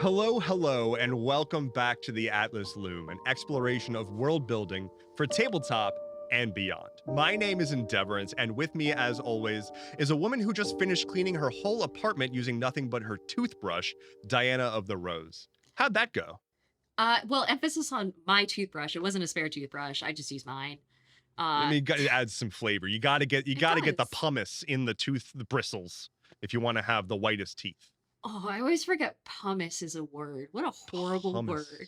Hello, hello, and welcome back to the Atlas Loom, an exploration of world building for tabletop and beyond. My name is Endeavorance, and with me, as always, is a woman who just finished cleaning her whole apartment using nothing but her toothbrush, Diana of the Rose. How'd that go? Well, emphasis on my toothbrush. It wasn't a spare toothbrush. I just used mine. I Uh, mean, it adds some flavor. You it gotta get the does. pumice in the bristles, if you want to have the whitest teeth. Oh, I always forget pumice is a word. What a horrible Pumice. word.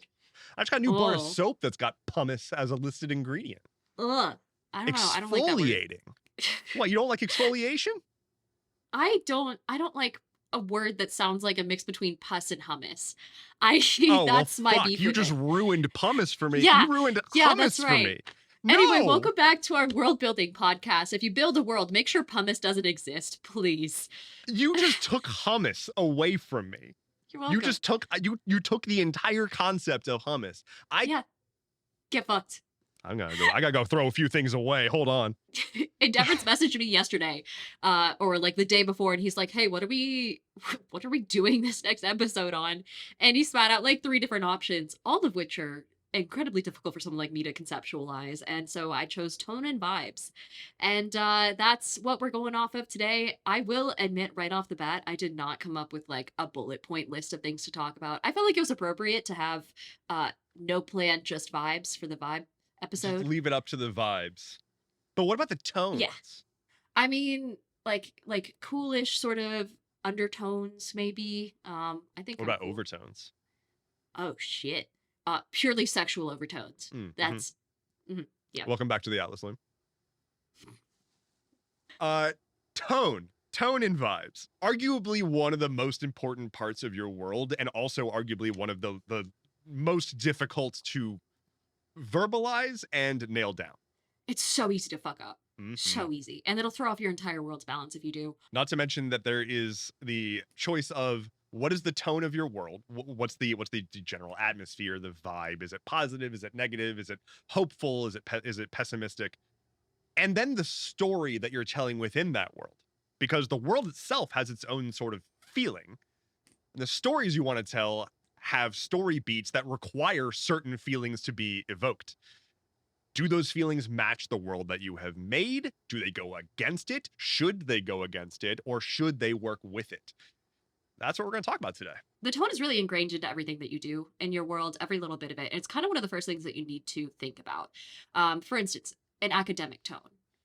I just got a new bar of Oh, soap that's got pumice as a listed ingredient. ugh. I don't know. I don't like that word. Exfoliating. What, you don't like exfoliation? I don't like a word that sounds like a mix between pus and hummus. Oh, well, That's my fuck. beef You with just it. ruined pumice for me. Yeah. You ruined Yeah, that's hummus for right. me. Anyway, No. welcome back to our world building podcast. If you build a world, make sure pumice doesn't exist, please. You just took hummus away from me. You're You welcome. just took you took the entire concept of hummus. Yeah, get fucked. I gotta go throw a few things away. Hold on. Endeavor's messaged me yesterday, or like the day before, and he's like, "Hey, what are we doing this next episode on?" And he spat out like three different options, all of which are incredibly difficult for someone like me to conceptualize. And so I chose tone and vibes, and that's what we're going off of today. I will admit right off the bat, I did not come up with like a bullet point list of things to talk about. I felt like it was appropriate to have no plan, just vibes for the vibe Just episode. leave it up to the vibes. But what about the Yeah. tones? I mean, like coolish sort of undertones, maybe. I think What I'm about cool. overtones? Oh shit. Purely sexual overtones. Mm-hmm. That's yeah. Welcome back to the Atlas Lim. Uh, tone and vibes. Arguably one of the most important parts of your world, and also arguably one of the most difficult to verbalize and nail down. It's so easy to fuck up. Mm-hmm. So easy, and it'll throw off your entire world's balance if you do. Not to mention that there is the choice of what is the tone of your world. What's the general atmosphere, the vibe? Is it positive? Is it negative? Is it hopeful? Is it pessimistic? And then the story that you're telling within that world, because the world itself has its own sort of feeling. The stories you want to tell have story beats that require certain feelings to be evoked. Do those feelings match the world that you have made? Do they go against it? Should they go against it? Or should they work with it? That's what we're going to talk about today. The tone is really ingrained into everything that you do in your world, every little bit of it. And it's kind of one of the first things that you need to think about. For instance, an academic tone,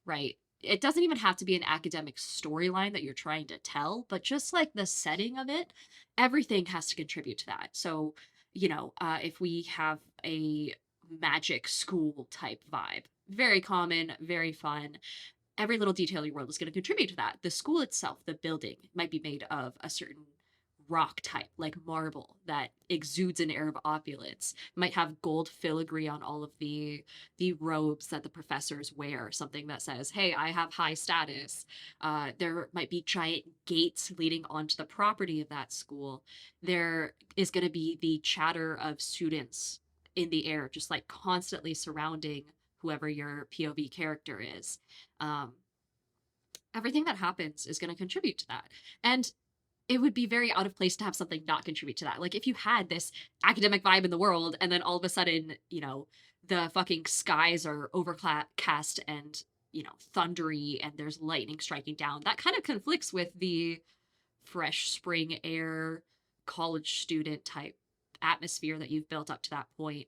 right? It doesn't even have to be an academic storyline that you're trying to tell, but just like the setting of it, everything has to contribute to that. So, if we have a magic school type vibe, very common, very fun. Every little detail of your world is going to contribute to that. The school itself, the building, might be made of a certain rock type, like marble, that exudes an air of opulence. It might have gold filigree on all of the robes that the professors wear, something that says, "Hey, I have high status." There might be giant gates leading onto the property of that school. There is going to be the chatter of students in the air, just like constantly surrounding whoever your POV character is. Um, Everything that happens is going to contribute to that. And it would be very out of place to have something not contribute to that. Like if you had this academic vibe in the world and then all of a sudden, the fucking skies are overcast and, thundery and there's lightning striking down, that kind of conflicts with the fresh spring air, college student type atmosphere that you've built up to that point.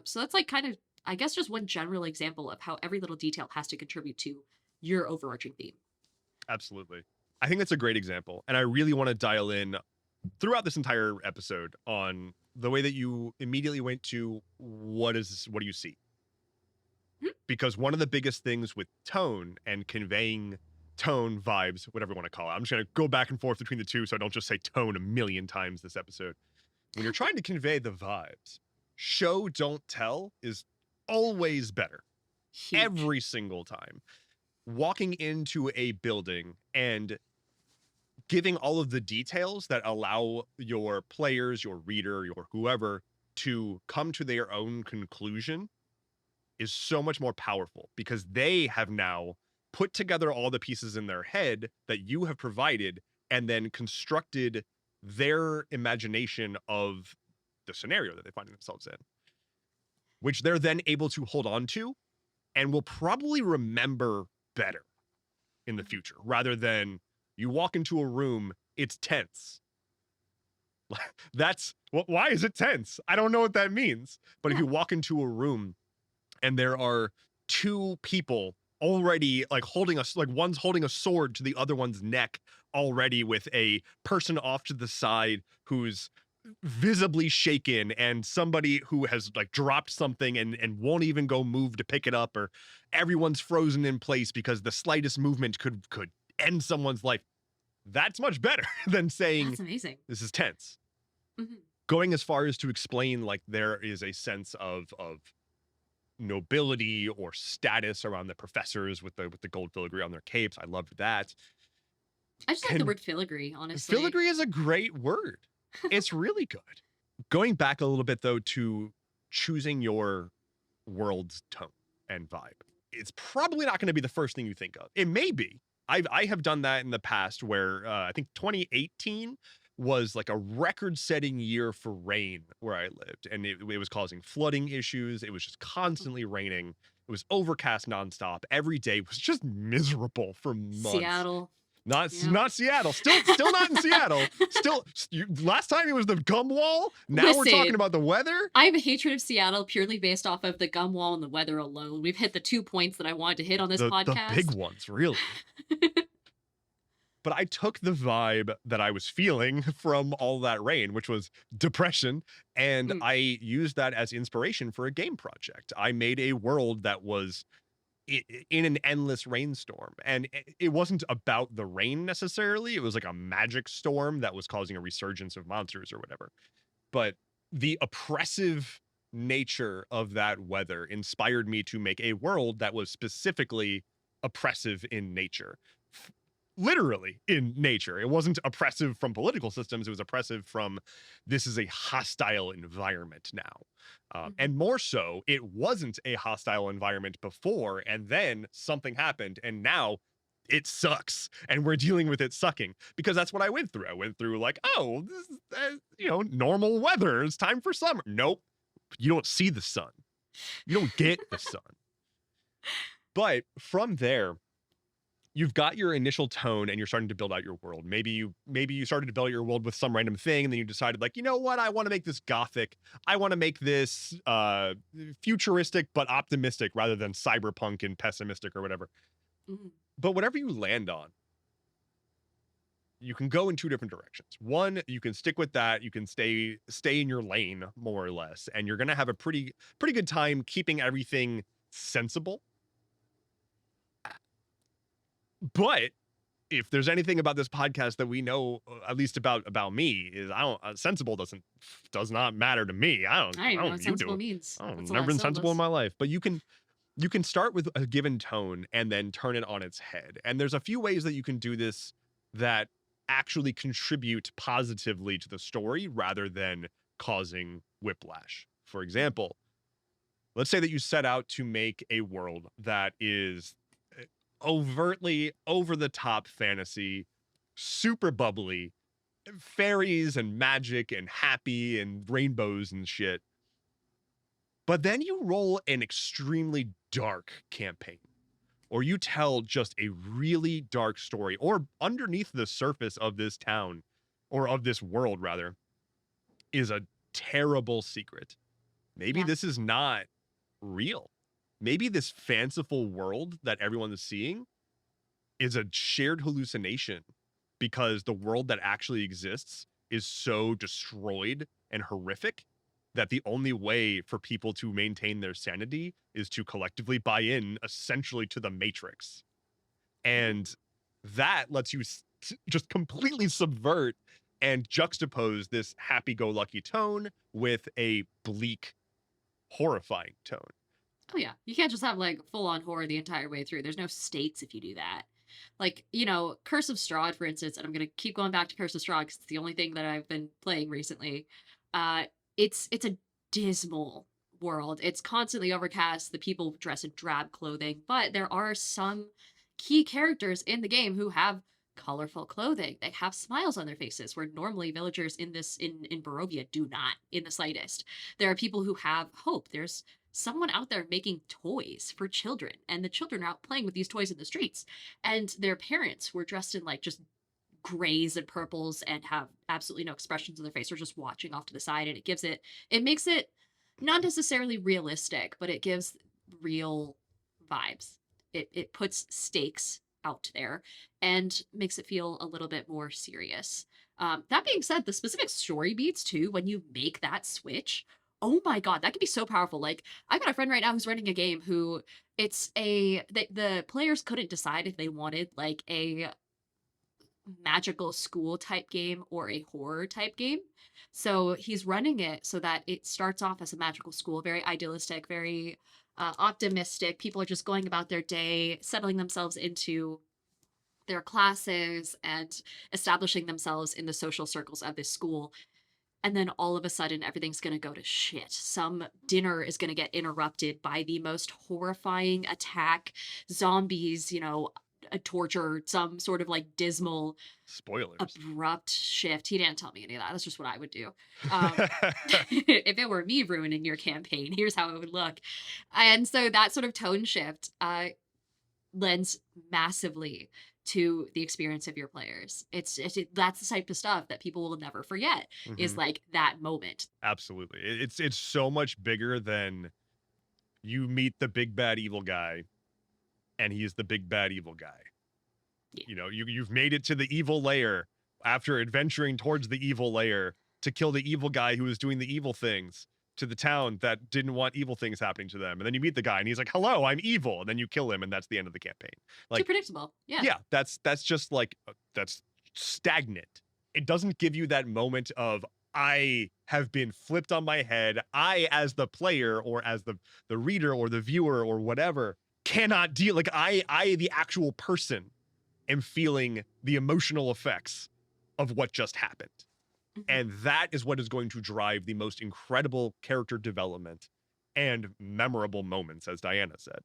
So that's like kind of, I guess, just one general example of how every little detail has to contribute to your overarching theme. Absolutely. I think that's a great example. And I really want to dial in throughout this entire episode on the way that you immediately went to what do you see? Hmm? Because one of the biggest things with tone and conveying tone, vibes, whatever you want to call it. I'm just going to go back and forth between the two so I don't just say tone a million times this episode. When you're trying to convey the vibes, show, don't tell is always better. Huge. Every single time. Walking into a building and giving all of the details that allow your players, your reader, your whoever to come to their own conclusion is so much more powerful because they have now put together all the pieces in their head that you have provided and then constructed their imagination of the scenario that they find themselves in, which they're then able to hold on to and will probably remember better in the future, rather than you walk into a room, it's tense. That's why is it tense? I don't know what that means. But if Yeah. you walk into a room and there are two people already like holding us, like one's holding a sword to the other one's neck already, with a person off to the side who's visibly shaken, and somebody who has like dropped something and won't even go move to pick it up, or everyone's frozen in place because the slightest movement could end someone's life. That's much better than saying That's amazing. this is tense. Mhm. Going as far as to explain like there is a sense of nobility or status around the professors with the gold filigree on their capes. I loved that. I just like the Can word filigree, honestly. Filigree is a great word. It's really good. Going back a little bit though to choosing your world's tone and vibe, it's probably not going to be the first thing you think of. It may be. I have done that in the past where I think 2018 was like a record-setting year for rain where I lived, and it was causing flooding issues. It was just constantly raining. It was overcast nonstop. Every day was just miserable for months. Seattle. Not Yeah. not Seattle. Still not in Seattle. Still, last time it was the gum wall. Now we're talking Listen, about the weather. I have a hatred of Seattle purely based off of the gum wall and the weather alone. We've hit the 2 points that I wanted to hit on this The big podcast. ones, really. But I took the vibe that I was feeling from all that rain, which was depression, and Mm, I used that as inspiration for a game project. I made a world that was in an endless rainstorm, and it wasn't about the rain necessarily. It was like a magic storm that was causing a resurgence of monsters or whatever. But the oppressive nature of that weather inspired me to make a world that was specifically oppressive in nature. Literally in nature. It wasn't oppressive from political systems. It was oppressive from, this is a hostile environment now. mhm. And more so, it wasn't a hostile environment before, and then something happened, and now it sucks, and we're dealing with it sucking, because that's what I went through. I went through like, oh, this is normal weather. It's time for summer. Nope, you don't see the sun. You don't get the sun. But from there, you've got your initial tone and you're starting to build out your world. Maybe you started to build your world with some random thing, and then you decided like, you know what, I want to make this gothic. I want to make this futuristic but optimistic rather than cyberpunk and pessimistic or whatever. Mhm. But whatever you land on, you can go in two different directions. One, you can stick with that. You can stay in your lane more or less, and you're going to have a pretty good time keeping everything sensible. But if there's anything about this podcast that we know, at least about me, is I don't sensible does not matter to me. I don't even know what You sensible do. means. I don't, That's a lot never of been sensible in syllables. my life. But you can start with a given tone and then turn it on its head. And there's a few ways that you can do this that actually contribute positively to the story rather than causing whiplash. For Mhm. example, let's say that you set out to make a world that is overtly over the top fantasy, super bubbly, fairies and magic and happy and rainbows and shit. But then you roll an extremely dark campaign, or you tell just a really dark story, or underneath the surface of this town, or of this world rather, is a terrible secret. Maybe Yeah. this is not real. Maybe this fanciful world that everyone is seeing is a shared hallucination, because the world that actually exists is so destroyed and horrific that the only way for people to maintain their sanity is to collectively buy in essentially to the matrix. Ooh. And that lets you just completely subvert and juxtapose this happy-go-lucky tone with a bleak, horrifying tone. Oh yeah. You can't just have like full on horror the entire way through. There's no stakes if you do that. Like, Curse of Strahd, for instance, and I'm gonna keep going back to Curse of Strahd because it's the only thing that I've been playing recently. Uh it's a dismal world. It's constantly overcast. The people dress in drab clothing, but there are some key characters in the game who have colorful clothing. They have smiles on their faces where normally villagers in Barovia do not in the slightest. There are people who have hope. There's someone out there making toys for children, and the children are out playing with these toys in the streets. And their parents were dressed in like just grays and purples and have absolutely no expressions on their face or just watching off to the side. And it makes it not necessarily realistic, but it gives real vibes. It puts stakes out there and makes it feel a little bit more serious. That being said, the specific story beats too, when you make that switch, oh my god, that can be so powerful. Like, I got a friend right now who's running a game who the players couldn't decide if they wanted like a magical school type game or a horror type game. So he's running it so that it starts off as a magical school, very idealistic, very optimistic. People are just going about their day, settling themselves into their classes and establishing themselves in the social circles of this school. And then all of a sudden, everything's going to go to shit. Some dinner is going to get interrupted by the most horrifying attack, zombies, torture, some sort of like dismal, Spoilers. abrupt shift. He didn't tell me any of that. That's just what I would do. If it were me ruining your campaign, here's how it would look. And so that sort of tone shift lends massively to the experience of your players. That's the type of stuff that people will never forget, is Mhm. like that moment. Absolutely. It's so much bigger than you meet the big bad evil guy and he's the big bad evil guy. Yeah. You've made it to the evil lair after adventuring towards the evil lair to kill the evil guy who was doing the evil things to the town that didn't want evil things happening to them. And then you meet the guy and he's like, "Hello, I'm evil." And then you kill him and that's the end of the campaign. Too Like, predictable. Yeah. yeah, that's just like that's stagnant. It doesn't give you that moment of, I have been flipped on my head. I, as the player or as the reader or the viewer or whatever, cannot deal. Like, I the actual person am feeling the emotional effects of what just happened. Mhm. And that is what is going to drive the most incredible character development and memorable moments, as Diana said.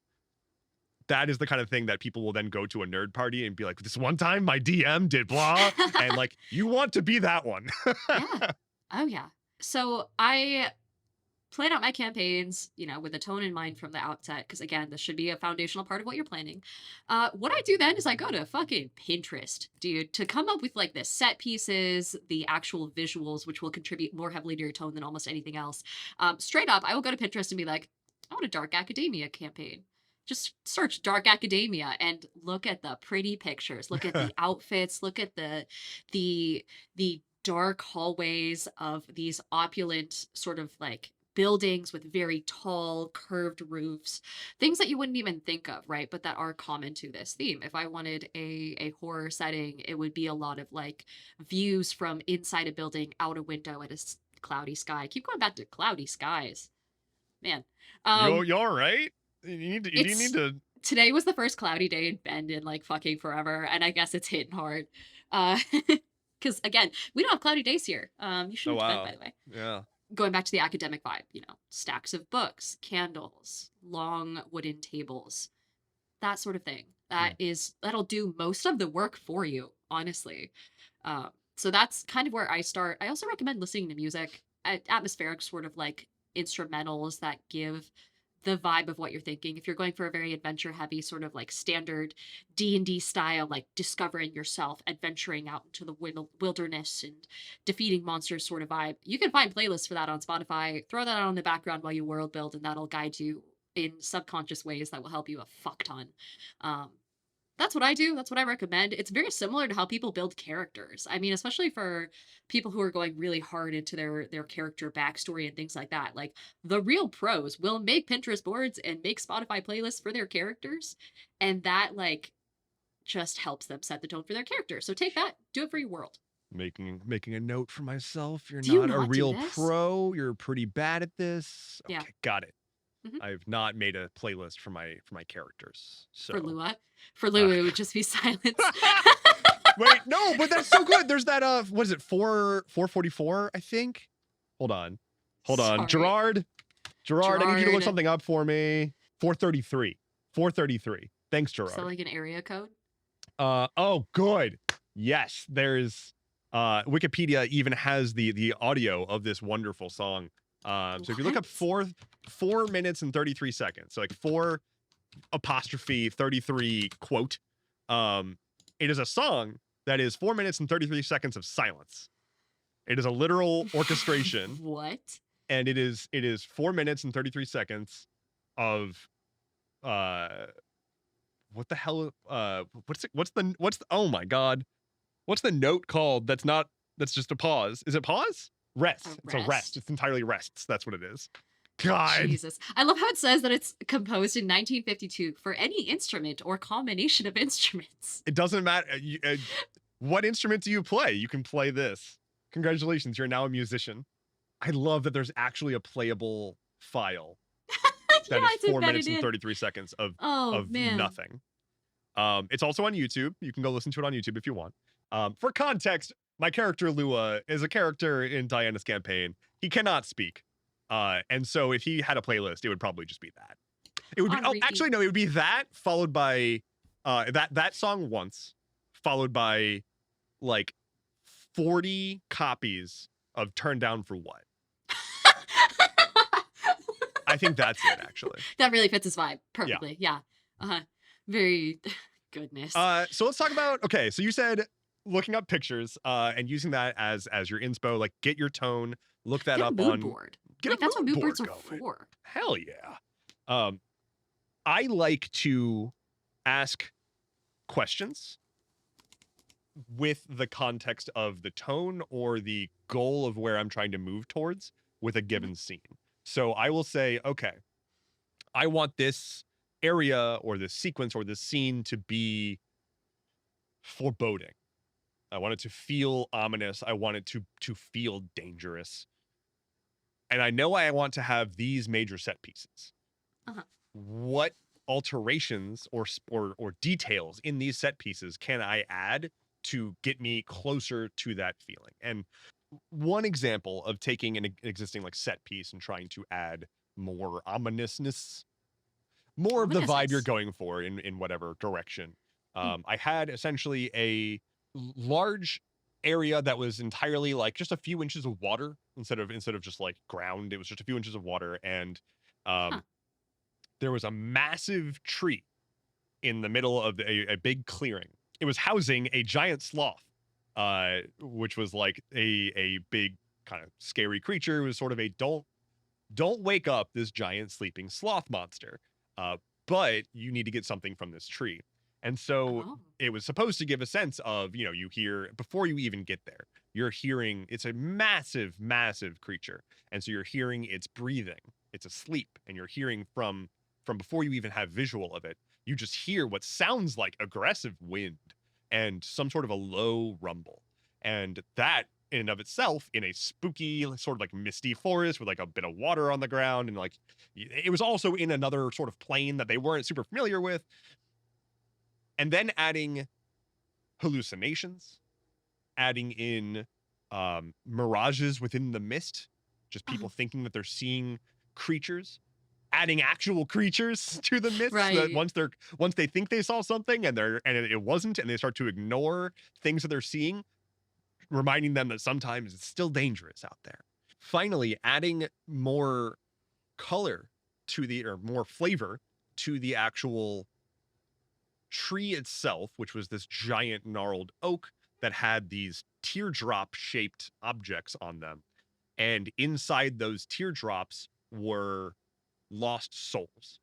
That is the kind of thing that people will then go to a nerd party and be like, "This one time my DM did blah." And like, you want to be that one. Yeah. Oh yeah. So I plan out my campaigns, with a tone in mind from the outset, because again, this should be a foundational part of what you're planning. What I do then is I go to fucking Pinterest, dude, to come up with like the set pieces, the actual visuals, which will contribute more heavily to your tone than almost anything else. Straight up, I will go to Pinterest and be like, I want a dark academia campaign. Just search dark academia and look at the pretty pictures, look at the outfits, look at the dark hallways of these opulent sort of like buildings with very tall curved roofs, things that you wouldn't even think of, right, but that are common to this theme. If I wanted a horror setting, it would be a lot of like views from inside a building out a window at a cloudy sky. I keep going back to cloudy skies, man. You all right? You need It's to. Today was the first cloudy day in Bend in like fucking forever, and I guess it's hitting hard. Because again, we don't have cloudy days here. You should Oh move to Bend, wow. by the way. Yeah. Going back to the academic vibe, stacks of books, candles, long wooden tables, that sort of thing. That'll do most of the work for you, honestly. So that's kind of where I start. I also recommend listening to music, atmospheric sort of like instrumentals that give the vibe of what you're thinking. If you're going for a very adventure heavy sort of like standard D&D style, like discovering yourself, adventuring out into the wilderness and defeating monsters sort of vibe, you can find playlists for that on Spotify. Throw that on in the background while you world build, and that'll guide you in subconscious ways that will help you a fuck ton. That's what I do. That's what I recommend. It's very similar to how people build characters. I mean, especially for people who are going really hard into their character backstory and things like that. Like, the real pros will make Pinterest boards and make Spotify playlists for their characters, and that like just helps them set the tone for their character. So take that, do it for your world. Making a note for myself. You're Do you not a not do real this? pro. You're pretty bad at this. Yeah. Okay, got it. Mhm. I've not made a playlist for my characters. So For Lua, for Lua, it would just be silence. wait, no, but that's so good. There's that what is it, 444, I think? Hold on. Sorry. Gerard, I need you to look Gerard. something up for me. 433. 433. Thanks, Is that Gerard. like an area code? Oh, good. Yes, there's Wikipedia even has the audio of this wonderful song. So if you look up What? 4 minutes and 33 seconds, so like 4'33" quote, um, it is a song that is 4 minutes and 33 seconds of silence. It is a literal orchestration, What? and it is 4 minutes and 33 seconds of uh what the hell what's the oh my god, what's the note called that's just a pause? Is it pause? A Rest. It's a rest. rest? It's entirely rests. That's what it is. God. Jesus. I love how it says that it's composed in 1952 for any instrument or combination of instruments. It doesn't matter. What instrument do you play? You can play this. Congratulations, you're now a musician. I love that there's actually a playable file Yeah, that is it's 4 minutes embedded and in. 33 seconds of Oh, man. nothing. It's also on YouTube. You can go listen to it on YouTube if you want. For context, my character Lua is a character in Diana's campaign. He cannot speak. And so if he had a playlist, it would probably just be that. It would be, On oh, repeat. actually, no, it would be that followed by that song once, followed by like 40 copies of Turn Down for What. I think that's it, actually. That really fits his vibe perfectly. Yeah. Very goodness. So let's talk about, okay, so you said looking up pictures and using that as your inspo, like get your tone, look that Get a up mood on board. get Like a that's what mood boards are going. for. Hell yeah. I like to ask questions with the context of the tone or the goal of where I'm trying to move towards with a given scene. So I will say, okay, I want this area or this sequence or this scene to be foreboding. I want it to feel ominous. I want it to feel dangerous. And I know I want to have these major set pieces. Uh-huh. What alterations or details in these set pieces can I add to get me closer to that feeling? And one example of taking an existing like set piece and trying to add more ominousness, more of the vibe you're Ominousness. going for in whatever direction. I had essentially a large area that was entirely like just a few inches of water instead of just like ground. It was just a few inches of water, and Huh. there was a massive tree in the middle of a big clearing. It was housing a giant sloth, which was like a big kind of scary creature. It was sort of a don't wake up this giant sleeping sloth monster, but you need to get something from this tree. And so Oh. it was supposed to give a sense of, you hear before you even get there, you're hearing it's a massive, massive creature. And so you're hearing its breathing, it's asleep, and you're hearing from before you even have visual of it, you just hear what sounds like aggressive wind and some sort of a low rumble. And that in and of itself, in a spooky sort of like misty forest with like a bit of water on the ground, and like it was also in another sort of plane that they weren't super familiar with. And then adding hallucinations, adding in mirages within the mist, just people thinking that they're seeing creatures, adding actual creatures to the mist, so that Right. once they think they saw something and it wasn't, and they start to ignore things that they're seeing, reminding them that sometimes it's still dangerous out there. Finally, adding more color or more flavor to the actual tree itself, which was this giant gnarled oak that had these teardrop shaped objects on them. And inside those teardrops were lost souls.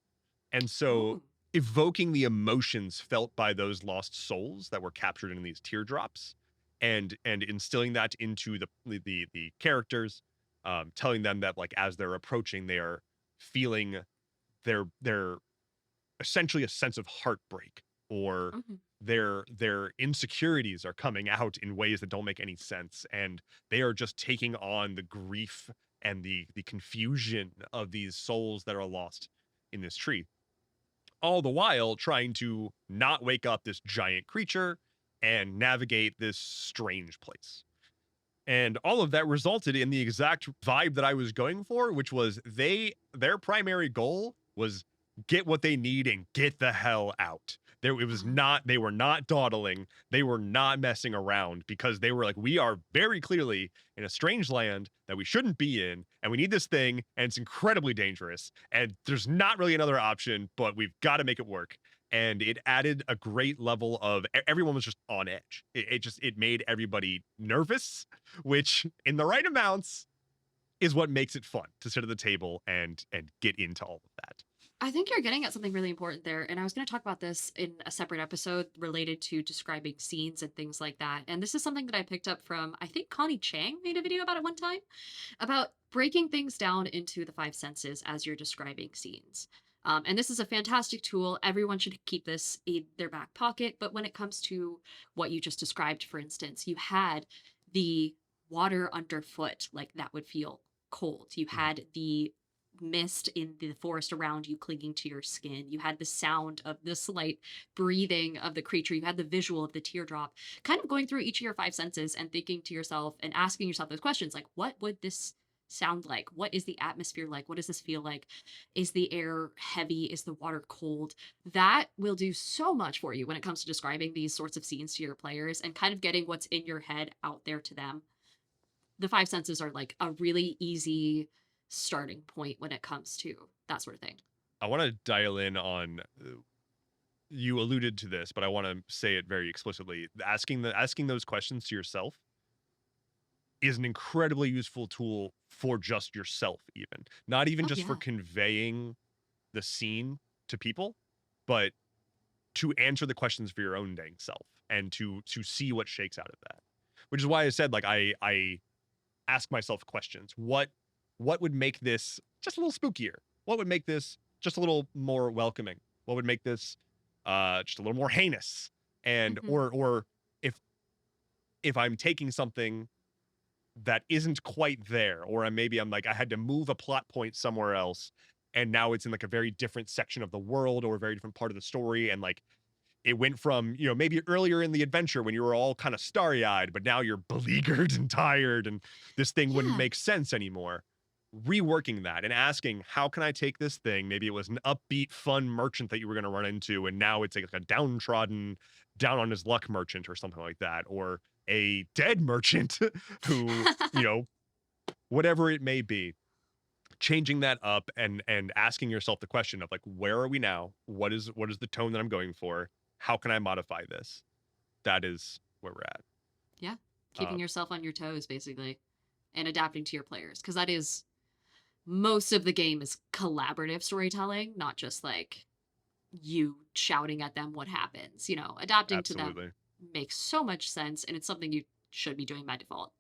And so Oh. evoking the emotions felt by those lost souls that were captured in these teardrops, and instilling that into the characters, telling them that like as they're approaching, they are feeling their essentially a sense of heartbreak, or Mhm. their insecurities are coming out in ways that don't make any sense, and they are just taking on the grief and the confusion of these souls that are lost in this tree, all the while trying to not wake up this giant creature and navigate this strange place. And all of that resulted in the exact vibe that I was going for, which was their primary goal was get what they need and get the hell out. It was not, they were not dawdling. They were not messing around because they were like, we are very clearly in a strange land that we shouldn't be in. And we need this thing. And it's incredibly dangerous. And there's not really another option, but we've got to make it work. And it added a great level of everyone was just on edge. It made everybody nervous, which in the right amounts is what makes it fun to sit at the table and get into all of that. I think you're getting at something really important there. And I was going to talk about this in a separate episode related to describing scenes and things like that. And this is something that I picked up from, I think Connie Chang made a video about it one time, about breaking things down into the five senses as you're describing scenes. And this is a fantastic tool. Everyone should keep this in their back pocket. But when it comes to what you just described, for instance, you had the water underfoot, like that would feel cold. You had the mist in the forest around you clinging to your skin. You had the sound of the slight breathing of the creature. You had the visual of the teardrop. Kind of going through each of your five senses and thinking to yourself and asking yourself those questions like, what would this sound like? What is the atmosphere like? What does this feel like? Is the air heavy? Is the water cold? That will do so much for you when it comes to describing these sorts of scenes to your players and kind of getting what's in your head out there to them. The five senses are like a really easy starting point when it comes to that sort of thing. I want to dial in on you alluded to this, but I want to say it very explicitly. Asking those questions to yourself is an incredibly useful tool for just yourself, even not even just for conveying the scene to people, but to answer the questions for your own dang self and to see what shakes out of that. Which is why I said, like, I ask myself questions. What would make this just a little spookier? What would make this just a little more welcoming? What would make this just a little more heinous? And or if I'm taking something that isn't quite there, or I'm like, I had to move a plot point somewhere else, and now it's in like a very different section of the world or a very different part of the story, and like it went from, you know, maybe earlier in the adventure when you were all kind of starry-eyed, but now you're beleaguered and tired, and this thing wouldn't make sense anymore. Reworking that and asking, how can I take this thing? Maybe it was an upbeat, fun merchant that you were going to run into, and now it's like a downtrodden, down on his luck merchant or something like that, or a dead merchant who, you know, whatever it may be. Changing that up and asking yourself the question of like, where are we now? What is the tone that I'm going for? How can I modify this? That is where we're at. Yeah, keeping yourself on your toes basically, and adapting to your players, because that is most of the game is collaborative storytelling, not just like you shouting at them what happens. You know, adapting to them makes so much sense, and it's something you should be doing by default.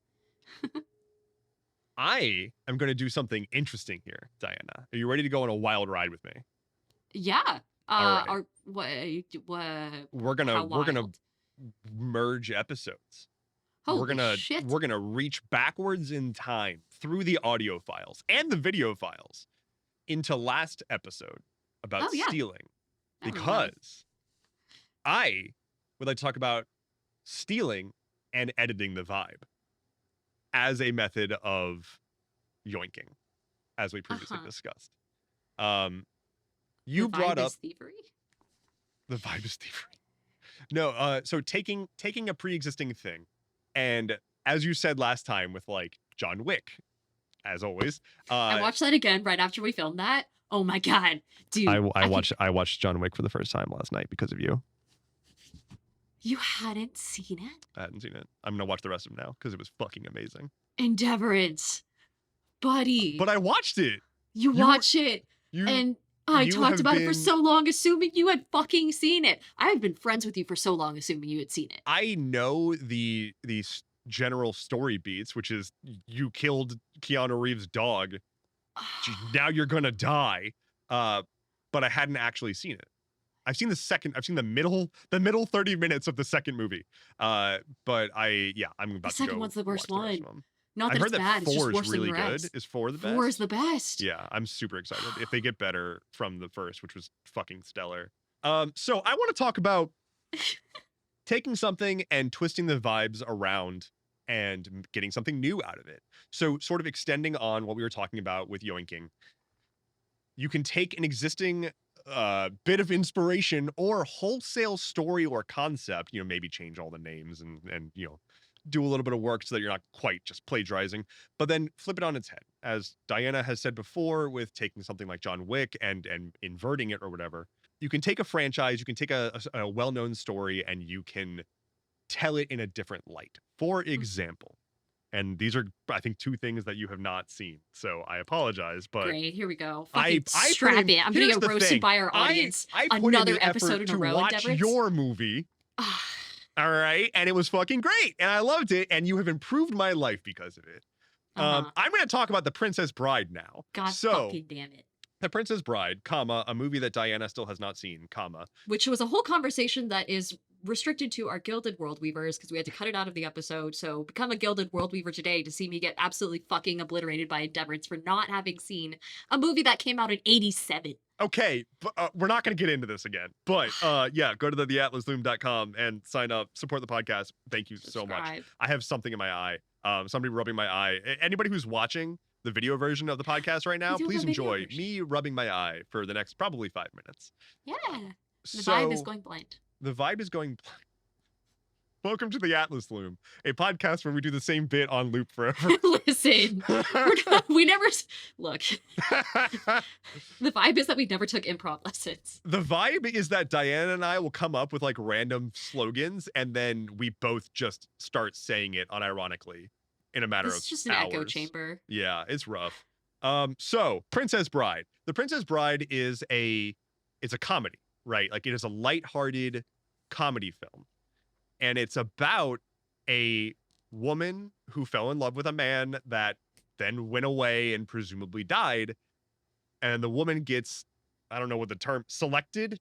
I am going to do something interesting here, Diana. Are you ready to go on a wild ride with me? Yeah. All right. We're gonna merge episodes. Holy shit. We're gonna reach backwards in time through the audio files and the video files into last episode about stealing, because I would like to talk about stealing and editing the vibe as a method of yoinking, as we previously discussed. You brought up thievery? The vibe is thievery. No, so taking a pre-existing thing, and as you said last time with like John Wick, as always. I watched that again right after we filmed that. Oh my god, dude! I watched John Wick for the first time last night because of you. You hadn't seen it? I hadn't seen it. I'm gonna watch the rest of them now because it was fucking amazing. Endeavorance, buddy. But I watched it. You watched it, and I talked about it for so long, assuming you had fucking seen it. I've been friends with you for so long, assuming you had seen it. I know the general story beats, which is you killed Keanu Reeves' dog. Now you're gonna die. But I hadn't actually seen it. I've seen the middle 30 minutes of the second movie. But I'm about to go. The second one's the worst one. Not that I've heard it's bad, it's just worse really than the rest. good. Is 4 the best? 4 is the best. Yeah, I'm super excited if they get better from the first, which was fucking stellar. So I want to talk about taking something and twisting the vibes around and getting something new out of it. So sort of extending on what we were talking about with yoinking. You can take an existing bit of inspiration or wholesale story or concept, maybe change all the names and do a little bit of work so that you're not quite just plagiarizing, but then flip it on its head. As Diana has said before, with taking something like John Wick and inverting it or whatever, you can take a franchise, you can take a well-known story, and you can tell it in a different light. For Mhm. example, and these are, I think, two things that you have not seen, so I apologize, but Great, here we go. Fucking I put strap in. in. I'm gonna Here's get the roasted thing. by our audience. I put in Another the episode effort in a to row, watch Endeavorix. your movie. All right, and it was fucking great, and I loved it, and you have improved my life because of it. Uh-huh. I'm going to talk about The Princess Bride now. God So, fucking damn it. The Princess Bride, comma, a movie that Diana still has not seen, comma. Which was a whole conversation that is restricted to our gilded world weavers because we had to cut it out of the episode. So become a gilded world weaver today to see me get absolutely fucking obliterated by Endeavorance for not having seen a movie that came out in 87. Okay, but, we're not going to get into this again. But yeah, go to theatlasloom.com and sign up, support the podcast. Thank you so much. Subscribe. I have something in my eye. Somebody rubbing my eye. Anybody who's watching the video version of the podcast right now, We do have please a video enjoy version. me rubbing my eye for the next probably 5 minutes. Yeah. The So vibe is going blind. the vibe is going. Welcome to the Atlas Loom, a podcast where we do the same bit on loop forever. Listen, we never look. The vibe is that we never took improv lessons. The vibe is that Diana and I will come up with like random slogans, and then we both just start saying it unironically in a matter This of is just an hours. echo chamber. Yeah, it's rough. So Princess Bride. The Princess Bride is it's a comedy, right? Like, it is a lighthearted comedy film. And it's about a woman who fell in love with a man that then went away and presumably died. And the woman gets, I don't know what the term,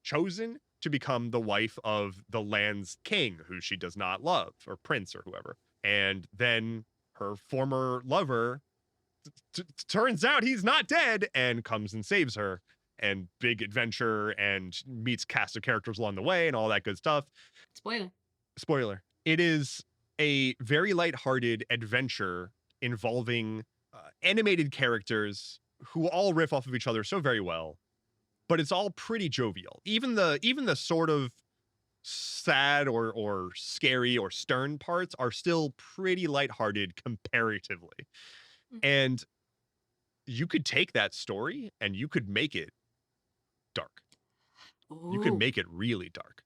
chosen to become the wife of the land's king, who she does not love, or prince, or whoever. And then her former lover turns out he's not dead and comes and saves her, and big adventure, and meets cast of characters along the way and all that good stuff. Spoiler. It is a very lighthearted adventure involving animated characters who all riff off of each other so very well, but it's all pretty jovial. Even the sort of sad or scary or stern parts are still pretty lighthearted comparatively. And you could take that story and you could make it dark. You could Ooh. make it really dark.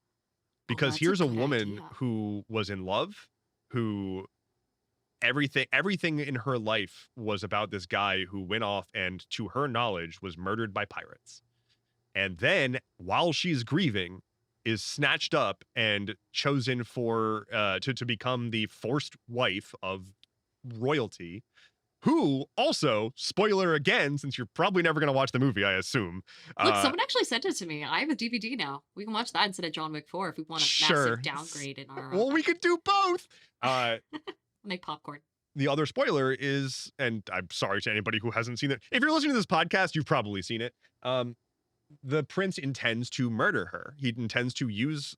Because that's here's a good woman idea. who was in love, who everything in her life was about this guy who went off and, to her knowledge, was murdered by pirates. And then, while she's grieving, is snatched up and chosen for to become the forced wife of royalty, who also, spoiler again, since you're probably never going to watch the movie, I assume. Look, someone actually sent it to me. I have a DVD now. We can watch that instead of John Wick 4 if we want a Sure. massive downgrade in our. Well, we could do both. Make popcorn. The other spoiler is, and I'm sorry to anybody who hasn't seen it. If you're listening to this podcast, you've probably seen it. The prince intends to murder her. He intends to use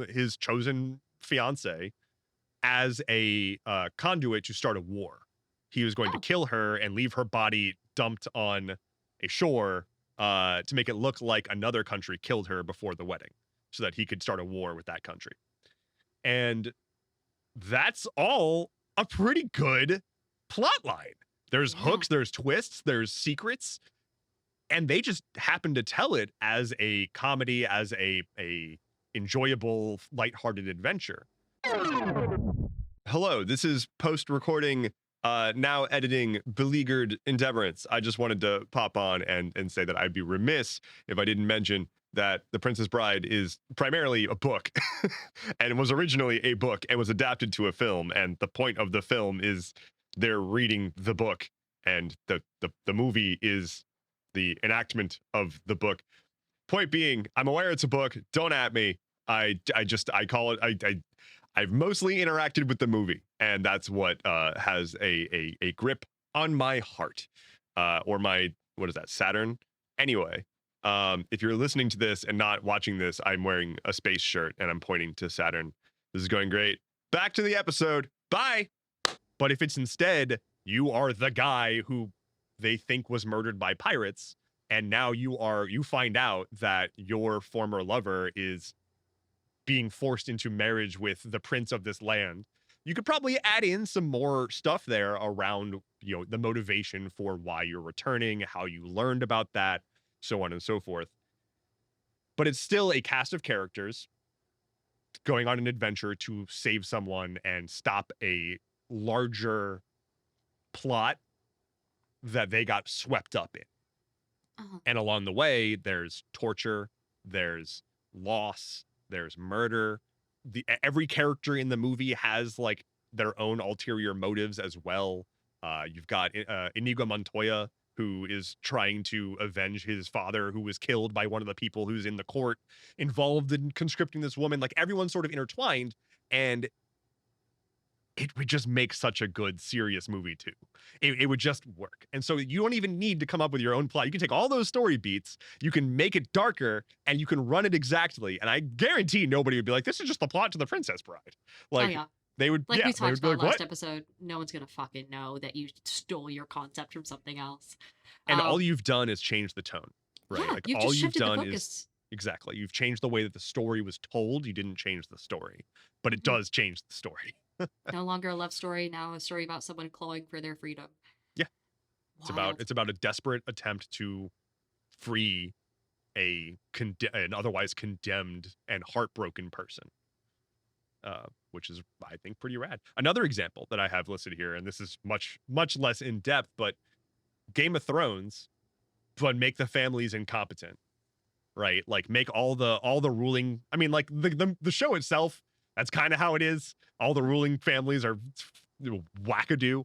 his chosen fiance as a conduit to start a war. He was going to kill her and leave her body dumped on a shore to make it look like another country killed her before the wedding, so that he could start a war with that country. And that's all a pretty good plot line. There's hooks, there's twists, there's secrets, and they just happen to tell it as a comedy, as a enjoyable, lighthearted adventure. Hello, this is post-recording, now editing, beleaguered Endeavorance. I just wanted to pop on and say that I'd be remiss if I didn't mention that The Princess Bride is primarily a book and was originally a book and was adapted to a film. And the point of the film is they're reading the book, and the movie is the enactment of the book. Point being, I'm aware it's a book. Don't at me. I call it, I've mostly interacted with the movie, and that's what has a grip on my heart, or my, what is that, Saturn? Anyway, if you're listening to this and not watching this, I'm wearing a space shirt and I'm pointing to Saturn. This is going great. Back to the episode. Bye. But if it's instead you are the guy who they think was murdered by pirates, and now you find out that your former lover is being forced into marriage with the prince of this land. You could probably add in some more stuff there around, the motivation for why you're returning, how you learned about that, so on and so forth. But it's still a cast of characters going on an adventure to save someone and stop a larger plot that they got swept up in. Uh-huh. And along the way, there's torture, there's loss, there's murder. Every character in the movie has like their own ulterior motives as well. You've got Inigo Montoya, who is trying to avenge his father, who was killed by one of the people who's in the court involved in conscripting this woman. Like everyone's sort of intertwined, and it would just make such a good serious movie too. It would just work. And so you don't even need to come up with your own plot. You can take all those story beats, you can make it darker, and you can run it exactly. And I guarantee nobody would be like, this is just the plot to The Princess Bride. Oh Like yeah. they would, Like yeah, we they talked would be about like, last what? episode, no one's gonna fucking know that you stole your concept from something else. And all Um, you've done is change the tone, right? yeah, Like you've all just you've shifted the done is focus. exactly, you've changed the way that the story was told. You didn't change the story, but it Mhm. does change the story. No longer a love story, now a story about someone clawing for their freedom. Yeah. Wild. It's about a desperate attempt to free an otherwise condemned and heartbroken person, which is, I think, pretty rad. Another example that I have listed here, and this is much less in depth, but Game of Thrones, but make the families incompetent, right? Like make all the ruling. I mean, like the show itself, that's kind of how it is. All the ruling families are wackadoo,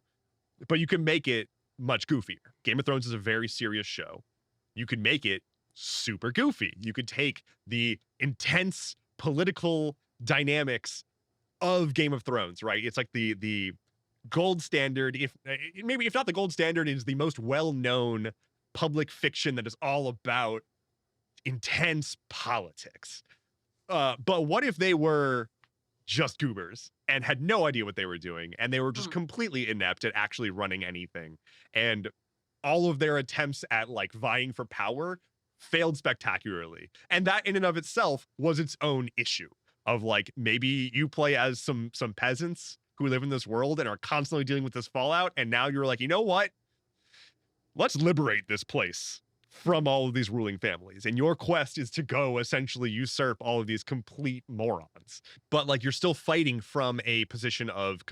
but you can make it much goofier. Game of Thrones is a very serious show. You could make it super goofy. You could take the intense political dynamics of Game of Thrones, right? It's like the gold standard, if maybe if not the gold standard, is the most well-known public fiction that is all about intense politics. But what if they were just goobers and had no idea what they were doing, and they were just Mhm. completely inept at actually running anything, and all of their attempts at like vying for power failed spectacularly, and that in and of itself was its own issue of like maybe you play as some peasants who live in this world and are constantly dealing with this fallout, and now you're like, you know what, let's liberate this place from all of these ruling families, and your quest is to go essentially usurp all of these complete morons, but like you're still fighting from a position of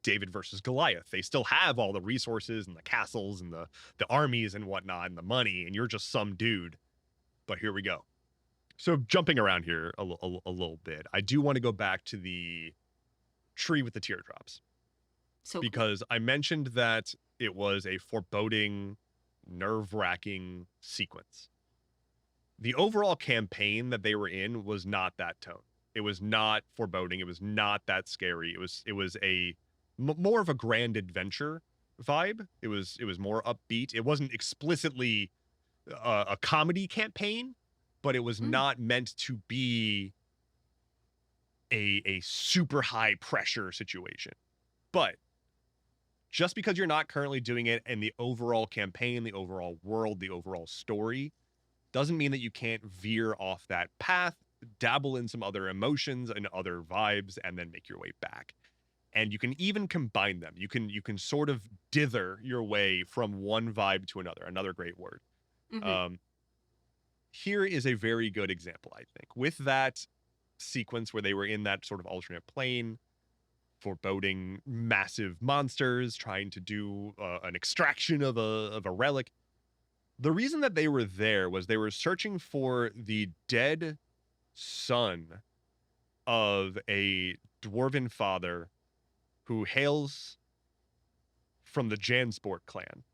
David versus Goliath. They still have all the resources and the castles and the armies and whatnot and the money, and you're just some dude. But here we go. So jumping around here a little bit, I do want to go back to the tree with the teardrops, So cool. because I mentioned that it was a foreboding, nerve-wracking sequence. The overall campaign that they were in was not that tone. It was not foreboding. It was not that scary. It was a more of a grand adventure vibe. It was more upbeat. It wasn't explicitly a comedy campaign, but it was Mm. not meant to be a super high pressure situation. But just because you're not currently doing it in the overall campaign, the overall world, the overall story, doesn't mean that you can't veer off that path, dabble in some other emotions and other vibes, and then make your way back. And you can even combine them. You can sort of dither your way from one vibe to another. Another great word. Mhm. Um, Here is a very good example, I think, with that sequence where they were in that sort of alternate plane, foreboding massive monsters, trying to do an extraction of a relic. The reason that they were there was they were searching for the dead son of a dwarven father who hails from the Jansport clan.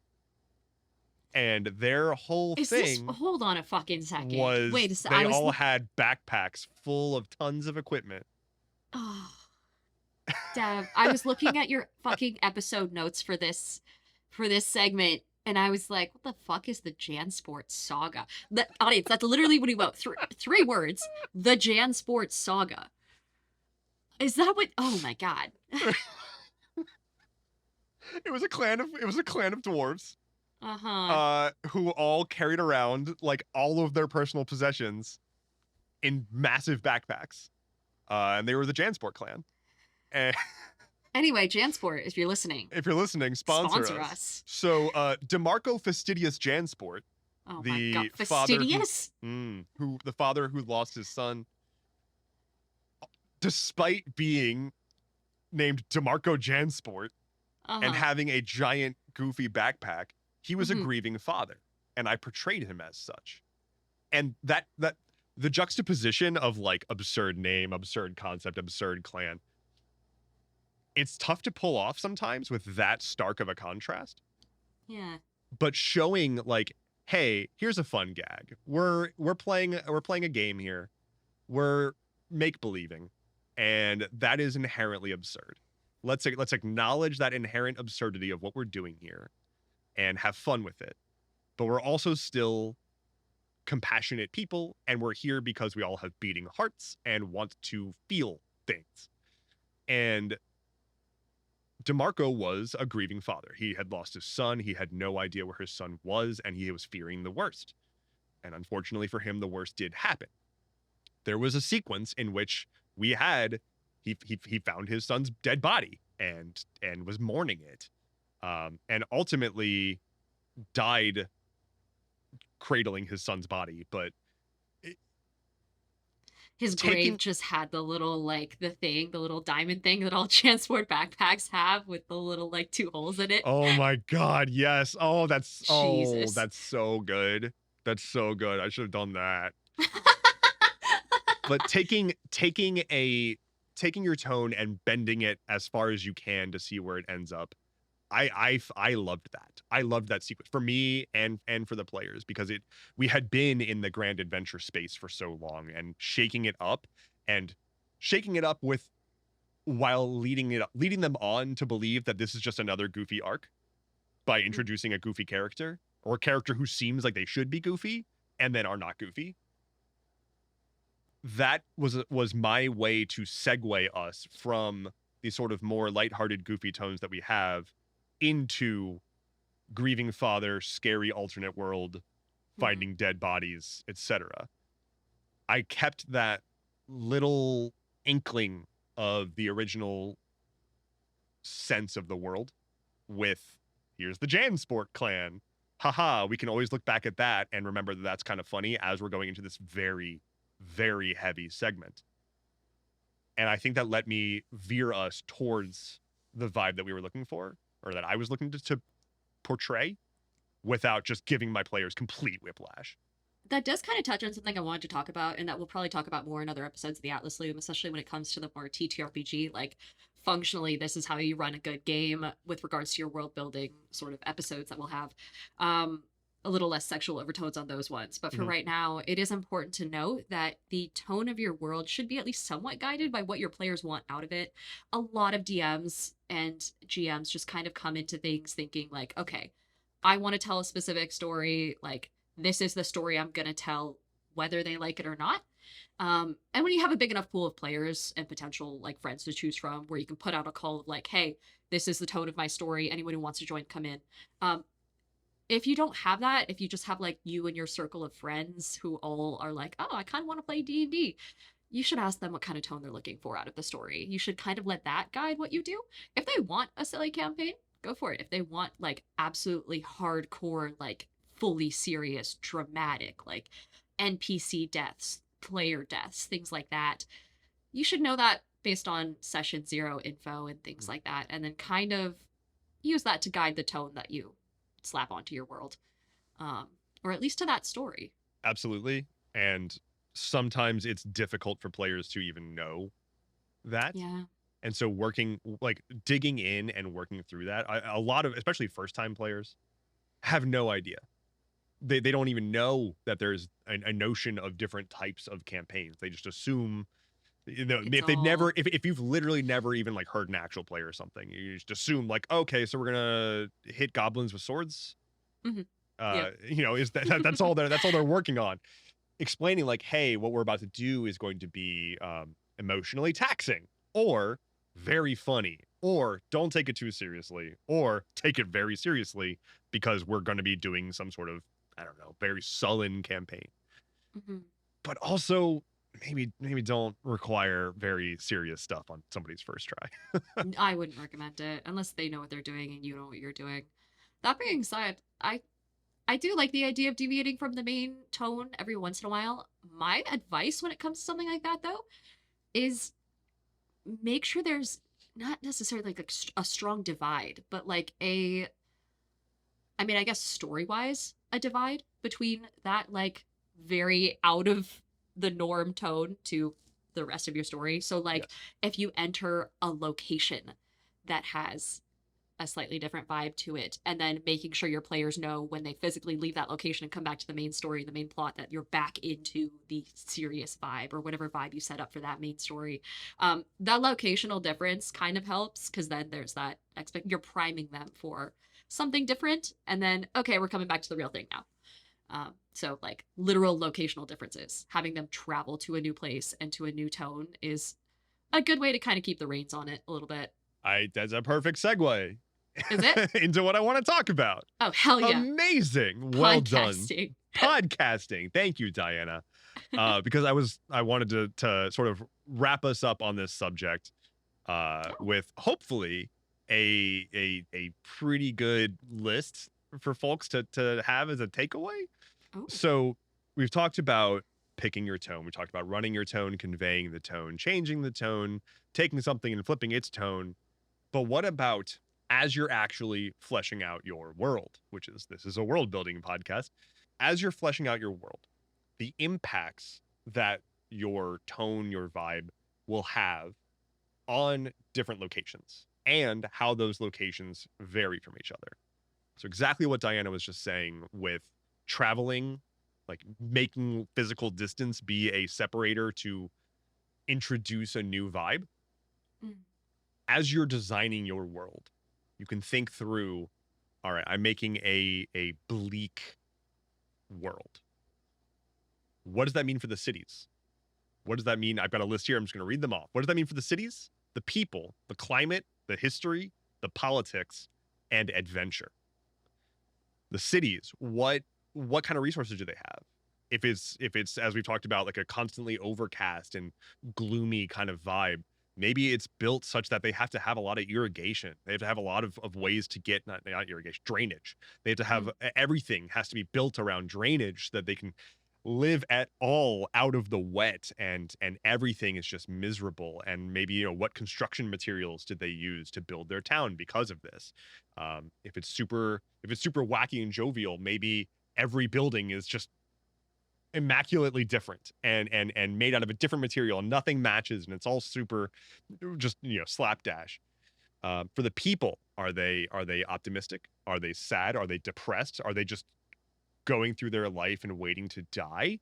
And their whole Is this thing hold on a fucking second. was Wait a sec. they all had backpacks full of tons of equipment. Oh, Dev, I was looking at your fucking episode notes for this segment, and I was like, what the fuck is the Jansport saga? The audience, that's literally what he wrote. Three words. The Jansport saga. Is that what oh my god. It was a clan of dwarves Uh-huh. who all carried around like all of their personal possessions in massive backpacks. And they were the Jansport clan. And Anyway, Jansport, if you're listening, if you're listening, sponsor sponsor us. us. So DeMarco Fastidious Jansport, Oh my god. the father Fastidious? who lost his son, despite being named DeMarco Jansport and Uh-huh. having a giant goofy backpack, he was a Mhm. grieving father, and I portrayed him as such. And that the juxtaposition of like absurd name, absurd concept, absurd clan, it's tough to pull off sometimes with that stark of a contrast. Yeah. But showing like, hey, here's a fun gag. We're playing a game here. We're make believing, and that is inherently absurd. Let's acknowledge that inherent absurdity of what we're doing here and have fun with it. But we're also still compassionate people, and we're here because we all have beating hearts and want to feel things. And DeMarco was a grieving father. He had lost his son. He had no idea where his son was, and he was fearing the worst. And unfortunately for him, the worst did happen. There was a sequence in which we had he found his son's dead body and was mourning it, and ultimately died cradling his son's body. But His grave taking just had the little the little diamond thing that all transport backpacks have with the little like two holes in it. oh my god, yes, Jesus. that's so good, that's so good. I should have done that. But taking your tone and bending it as far as you can to see where it ends up. I loved that. I loved that sequence for me and for the players, because we had been in the grand adventure space for so long, and shaking it up with while leading them on to believe that this is just another goofy arc by introducing a goofy character, or a character who seems like they should be goofy and then are not goofy. That was my way to segue us from the sort of more lighthearted, goofy tones that we have into grieving father, scary alternate world, Mhm. finding dead bodies, etc. I kept that little inkling of the original sense of the world with, here's the Jansport clan. Haha, we can always look back at that and remember that that's kind of funny as we're going into this very, very heavy segment. And I think that let me veer us towards the vibe that we were looking for, or that I was looking to portray, without just giving my players complete whiplash. That does kind of touch on something I wanted to talk about, and that we'll probably talk about more in other episodes of the Atlas Loom, especially when it comes to the more TTRPG. Like, functionally, this is how you run a good game with regards to your world building sort of episodes that we'll have. A little less sexual overtones on those ones. But for Mhm. right now, it is important to note that the tone of your world should be at least somewhat guided by what your players want out of it. A lot of DMs and GMs just kind of come into things thinking, like, okay, I want to tell a specific story. Like, this is the story I'm going to tell, whether they like it or not. And when you have a big enough pool of players and potential like friends to choose from, where you can put out a call of like, hey, this is the tone of my story. Anyone who wants to join, come in. If you don't have that, if you just have like you and your circle of friends who all are like, oh, I kind of want to play D&D, you should ask them what kind of tone they're looking for out of the story. You should kind of let that guide what you do. If they want a silly campaign, go for it. If they want like absolutely hardcore, like fully serious, dramatic, like NPC deaths, player deaths, things like that, you should know that based on session zero info and things like that, and then kind of use that to guide the tone that you slap onto your world, um, or at least to that story. Absolutely. And sometimes it's difficult for players to even know that. Yeah. And so digging in and working through that, a lot of, especially first time players, have no idea. They don't even know that there's a notion of different types of campaigns. They just assume, It's if you've literally never even like heard an actual player or something, you just assume like, okay, so we're gonna hit goblins with swords. mm-hmm. Yep. Is that's all they're working on. Explaining like, hey, what we're about to do is going to be emotionally taxing, or very funny, or don't take it too seriously, or take it very seriously because we're going to be doing some sort of, I don't know, very sullen campaign. Mhm. But also maybe don't require very serious stuff on somebody's first try. I wouldn't recommend it unless they know what they're doing and you know what you're doing. That being said, I do like the idea of deviating from the main tone every once in a while. My advice when it comes to something like that, though, is make sure there's not necessarily like a strong divide, but like I mean, I guess story wise, a divide between that like very out of the norm tone to the rest of your story. So, like, Yes. if you enter a location that has a slightly different vibe to it, and then making sure your players know when they physically leave that location and come back to the main story, the main plot, that you're back into the serious vibe or whatever vibe you set up for that main story. That locational difference kind of helps because then there's that you're priming them for something different, and then okay, we're coming back to the real thing now. So like literal locational differences, having them travel to a new place and to a new tone is a good way to kind of keep the reins on it a little bit. That's a perfect segue Is it? into what I want to talk about. Oh, hell yeah. Amazing. Well done. Podcasting. Podcasting. Thank you, Diana. Because I wanted to sort of wrap us up on this subject with hopefully a pretty good list for folks to have as a takeaway. Oh. So we've talked about picking your tone. We talked about running your tone, conveying the tone, changing the tone, taking something and flipping its tone. But what about as you're actually fleshing out your world, which is this is a world building podcast, as you're fleshing out your world, the impacts that your tone, your vibe will have on different locations and how those locations vary from each other. So exactly what Diana was just saying with traveling, like making physical distance be a separator to introduce a new vibe. Mm. As you're designing your world, you can think through, all right, I'm making a bleak world. What does that mean for the cities? What does that mean? I've got a list here. I'm just going to read them off. What does that mean for the cities, the people, the climate, the history, the politics, and adventure? The cities, what kind of resources do they have? If it's as we've talked about, like a constantly overcast and gloomy kind of vibe, maybe it's built such that they have to have a lot of irrigation. They have to have a lot of ways to get not irrigation, drainage. They have to have everything has to be built around drainage so that they can live at all out of the wet, and everything is just miserable. And maybe, you know, what construction materials did they use to build their town because of this? If it's super wacky and jovial, maybe every building is just immaculately different and made out of a different material and nothing matches, and it's all super just, you know, slapdash. For the people, are they optimistic? Are they sad? Are they depressed? Are they just going through their life and waiting to die?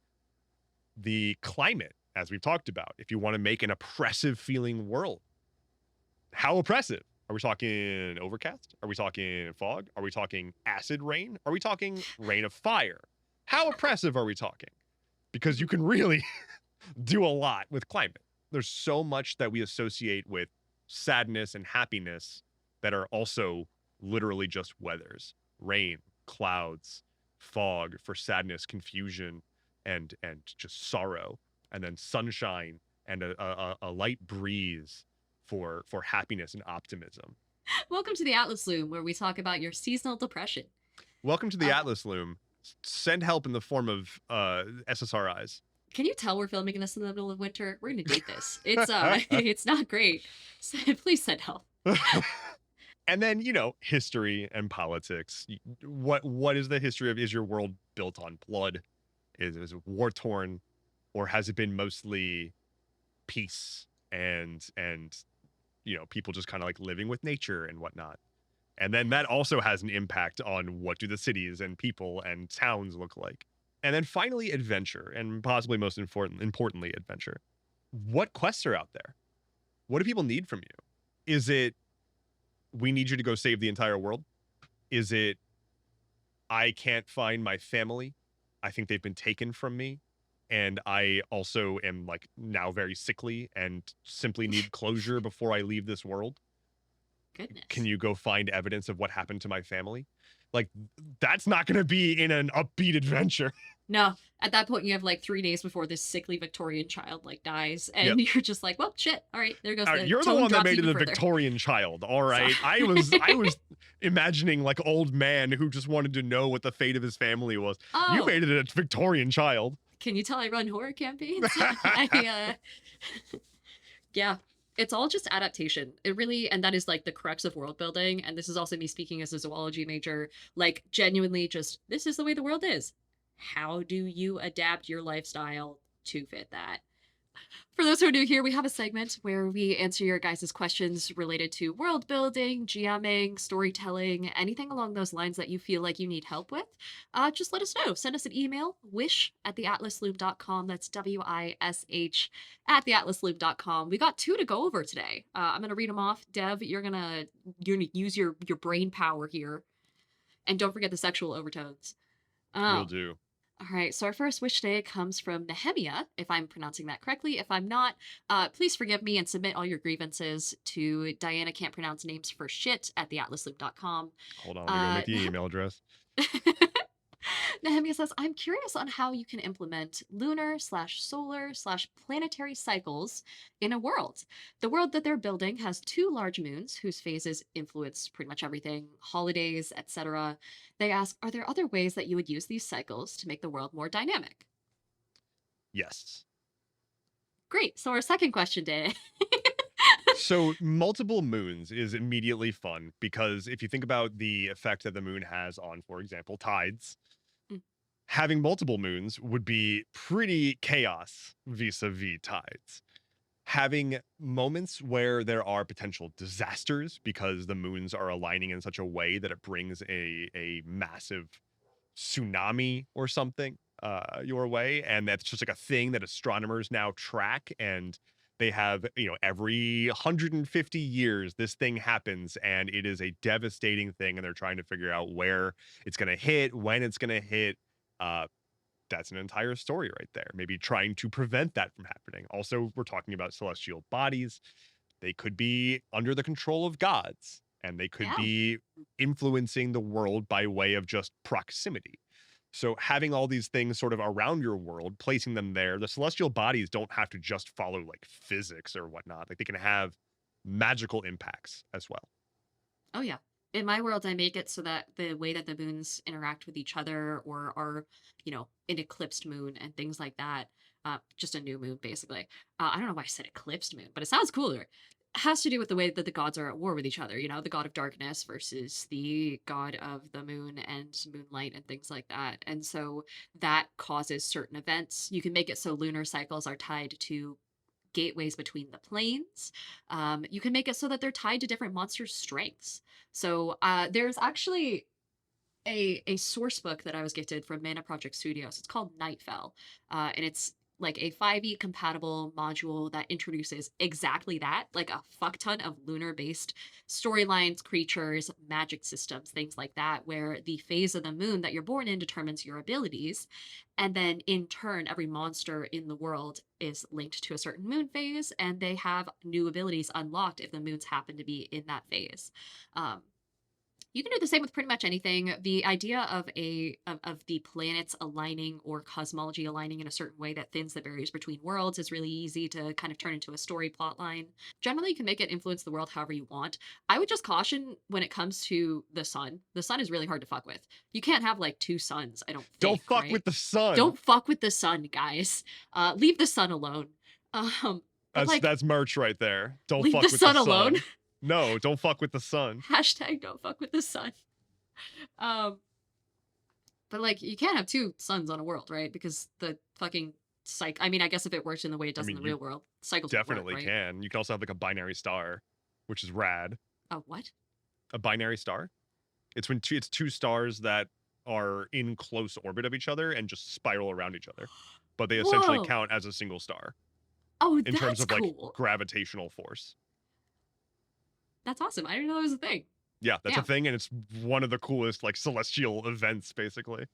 The climate, as we've talked about, if you want to make an oppressive feeling world, how oppressive? Are we talking overcast? Are we talking fog? Are we talking acid rain? Are we talking rain of fire? How oppressive are we talking? Because you can really do a lot with climate. There's so much that we associate with sadness and happiness that are also literally just weathers. Rain, clouds, fog for sadness, confusion, and just sorrow, and then sunshine and a light breeze for happiness and optimism. Welcome to the Atlas Loom, where we talk about your seasonal depression. Welcome to the Atlas Loom. Send help in the form of SSRIs. Can you tell we're filming this in the middle of winter? We're gonna date this. It's it's not great. So please send help. And then, you know, history and politics. What is the history of, is your world built on blood? Is it war torn, or has it been mostly peace and you know, people just kind of like living with nature and whatnot? And then that also has an impact on what do the cities and people and towns look like. And then finally, adventure, and possibly most importantly, adventure. What quests are out there? What do people need from you? Is it, we need you to go save the entire world? Is it, I can't find my family, I think they've been taken from me? and I also am like now very sickly and simply need closure before I leave this world. Can Goodness. you go find evidence of what happened to my family? Like, that's not going to be in an upbeat adventure. No, at that point you have like 3 days before this sickly Victorian child like dies, Yep. and you're just like, well, shit. All right, there goes the You're the tone one that drops made it even a further. Victorian child. All So, right. I was imagining like old man who just wanted to know what the fate of his family was. You oh, made it a Victorian child. can you tell I run horror campaigns? Yeah, it's all just adaptation. It really, and that is like the crux of world building. And this is also me speaking as a zoology major, like genuinely just, this is the way the world is. How do you adapt your lifestyle to fit that? For those who are new here, we have a segment where we answer your guys' questions related to world building, GMing, storytelling, anything along those lines that you feel like you need help with. Just let us know. Send us an email, wish@theatlasloom.com. That's WISH at theatlasloom.com. We got 2 to go over today. I'm gonna read them off. Dev, you're gonna use your brain power here, and don't forget the sexual overtones. Will Um, do. all right, so our first wish today comes from Nehemia, if I'm pronouncing that correctly. If I'm not, please forgive me and submit all your grievances to Diana can't pronounce names for shit at theatlasloop.com. Hold on. Let me go make the Nehem- email address. Nehemia says, I'm curious on how you can implement lunar/solar/planetary cycles in a world. The world that they're building has 2 large moons whose phases influence pretty much everything, holidays, etc. They ask, are there other ways that you would use these cycles to make the world more dynamic? Yes. Great. So our second question today. So multiple moons is immediately fun because if you think about the effect that the moon has on, for example, tides, Mm, having multiple moons would be pretty chaos vis-a-vis tides. Having moments where there are potential disasters because the moons are aligning in such a way that it brings a massive tsunami or something your way, and that's just like a thing that astronomers now track, and they have, every 150 years this thing happens and it is a devastating thing, and they're trying to figure out where it's going to hit, when it's going to hit. uh that's an entire story right there. Maybe trying to prevent that from happening. Also, we're talking about celestial bodies. They could be under the control of gods, and they could yeah. be influencing the world by way of just proximity. So, having all these things sort of around your world, placing them there, the celestial bodies don't have to just follow like physics or whatnot. Like, they can have magical impacts as well. Oh, yeah. In my world, I make it so that the way that the moons interact with each other or are, an eclipsed moon and things like that, just a new moon, basically. I don't know why I said eclipsed moon, but it sounds cooler. Has to do with the way that the gods are at war with each other, the god of darkness versus the god of the moon and moonlight and things like that. And so that causes certain events. You can make it so lunar cycles are tied to gateways between the planes. You can make it so that they're tied to different monsters' strengths. So there's actually a source book that I was gifted from Mana Project Studios. It's called Nightfell, and it's like a 5e compatible module that introduces exactly that, like a fuck ton of lunar based storylines, creatures, magic systems, things like that, where the phase of the moon that you're born in determines your abilities. And then in turn, every monster in the world is linked to a certain moon phase, and they have new abilities unlocked if the moons happen to be in that phase. Um, you can do the same with pretty much anything. The idea of the planets aligning or cosmology aligning in a certain way that thins the barriers between worlds is really easy to kind of turn into a story plot line. Generally, you can make it influence the world however you want. I would just caution when it comes to the sun. The sun is really hard to fuck with. You can't have like 2 suns, I don't Don't think, fuck right? with the sun. Don't fuck with the sun, guys. Leave the sun alone. But like, That's merch right there. Don't leave the fuck with the sun alone. sun. No, don't fuck with the sun. Hashtag don't fuck with the sun. Um, but like you can't have 2 suns on a world, right? Because the fucking I mean, I guess if it works in the way it I does in mean, the you real world, cycles would work, definitely right? can. You can also have like a binary star, which is rad. What? A binary star? It's two stars that are in close orbit of each other and just spiral around each other. But they essentially Whoa. count as a single star Oh, in terms that's of like cool. gravitational force. That's awesome. I didn't know that was a thing. Yeah, that's a Yeah. thing, and it's one of the coolest like celestial events basically.